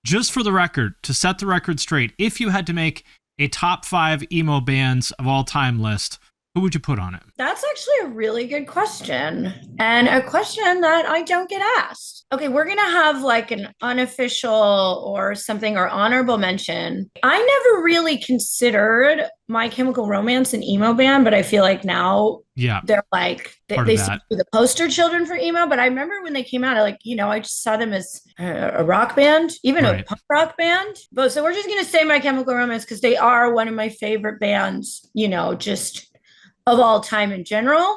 just for the record, to set the record straight, if you had to make a top 5 emo bands of all time list, who would you put on it? That's actually a really good question, and a question that I don't get asked. Okay, we're gonna have like an unofficial or something or honorable mention. I never really considered My Chemical Romance an emo band, but I feel like now Yeah, they're like they seem to be the poster children for emo. But I remember when they came out, I just saw them as a rock band, even a punk rock band. But so we're just gonna say My Chemical Romance because they are one of my favorite bands, just of all time in general.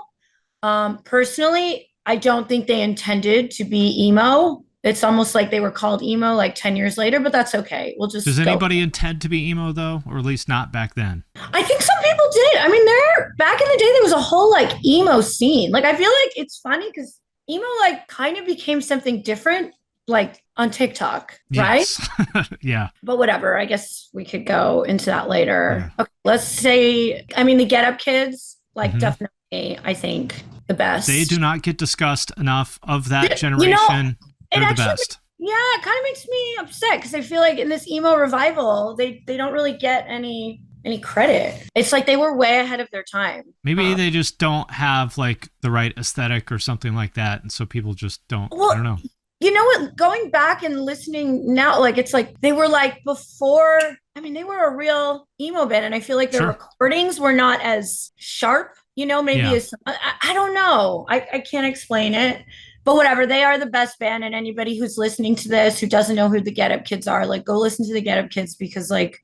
Personally, I don't think they intended to be emo. It's almost like they were called emo like 10 years later, but that's okay. We'll just Does anybody intend to be emo though? Or at least not back then? I think some people did. I mean, back in the day, there was a whole like emo scene. Like, I feel like it's funny because emo like kind of became something different like on TikTok, right? Yeah. But whatever. I guess we could go into that later. Yeah. Okay, let's say, the Get Up Kids, like definitely, I think the best. They do not get discussed enough of that generation. They're the best. Yeah, it kind of makes me upset because I feel like in this emo revival, they don't really get any credit. It's like they were way ahead of their time. Maybe they just don't have like the right aesthetic or something like that, and so people just don't. I don't know. You know what? Going back and listening now, like it's like they were like before. They were a real emo band, and I feel like their recordings were not as sharp. As I don't know. I can't explain it. But whatever, they are the best band, and anybody who's listening to this who doesn't know who the Get Up Kids are, like go listen to the Get Up Kids because like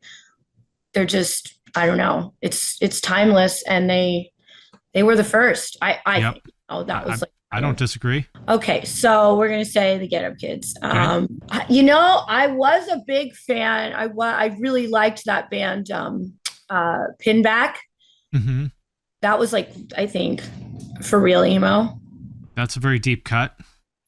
they're just, I don't know, it's timeless, and they were the first. I think. Oh, that was like. I don't disagree. Okay, so we're gonna say the Get Up Kids. Okay. I was a big fan. I really liked that band, Pinback. Mm-hmm. That was like, I think, for real emo. That's a very deep cut.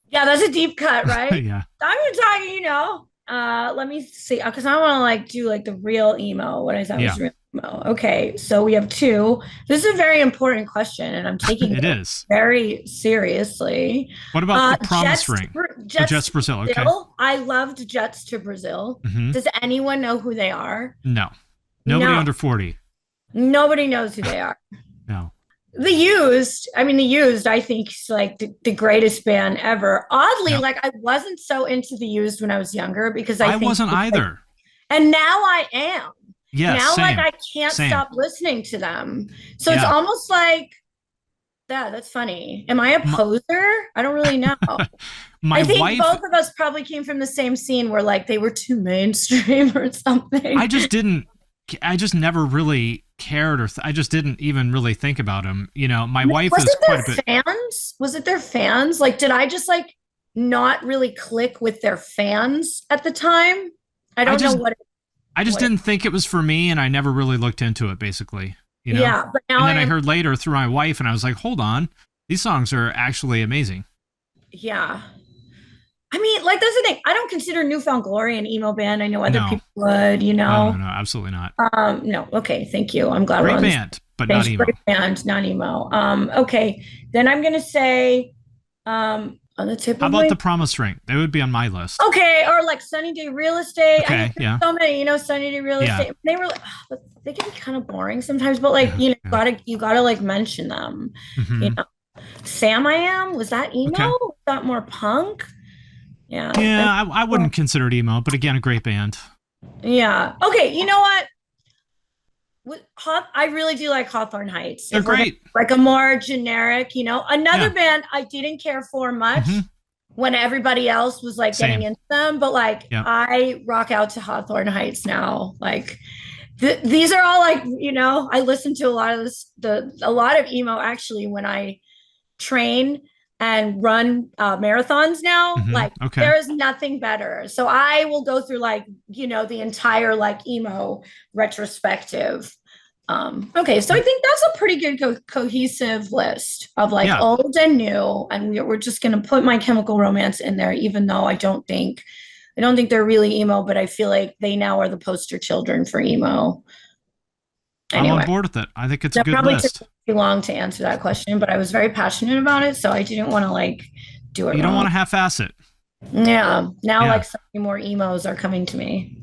Yeah, that's a deep cut, right? Yeah. I'm talking, let me see, because I want to like do like the real emo. What I thought was real emo. Okay, so we have 2. This is a very important question, and I'm taking it very seriously. What about the Promise Ring? Jets to Brazil. Okay. I loved Jets to Brazil. Mm-hmm. Does anyone know who they are? No. Nobody under 40. Nobody knows who they are. No. The Used, I think is like the greatest band ever. Oddly, like I wasn't so into The Used when I was younger because I wasn't either. And now I am. Yeah. Now same. like I can't stop listening to them. So it's almost like that's funny. Am I a poser? I don't really know. I think both of us probably came from the same scene where like they were too mainstream or something. I just never really cared, or I just didn't even really think about him. My wife is quite a bit. Fans? Was it their fans? Like, did I just like not really click with their fans at the time? I don't know what. I just didn't think it was for me, and I never really looked into it. Basically, Yeah, but now and then I heard later through my wife, and I was like, hold on, these songs are actually amazing. Yeah. Like, that's the thing. I don't consider Newfound Glory an emo band. I know other people would, No, absolutely not. No. Okay, thank you. I'm glad. Great band, but not emo. Great band, not emo. Okay, then I'm gonna say, on the tip. How about the Promise Ring? They would be on my list. Okay, or like Sunny Day Real Estate. Okay, so many, Sunny Day Real Estate. They were, they can be kind of boring sometimes, but like, you gotta like mention them. Mm-hmm. Sam I Am, was that emo? Okay. Was that more punk? Yeah. Yeah, I wouldn't consider it emo, but again, a great band. Yeah. Okay, you know what? I really do like Hawthorne Heights. They're great. Like a more generic, another band I didn't care for much when everybody else was like getting into them, but like I rock out to Hawthorne Heights now. Like these are all like, I listen to a lot of emo actually when I train and run marathons now. There is nothing better. So I will go through like, the entire like emo retrospective. Okay, so I think that's a pretty good cohesive list of like old and new. And we're just going to put My Chemical Romance in there, even though I don't think they're really emo, but I feel like they now are the poster children for emo. Anyway, I'm on board with it. I think it's a good list. Took too long to answer that question, but I was very passionate about it, so I didn't want to like do it. You don't want to half-ass it. Yeah. Now Yeah. like so many more emos are coming to me.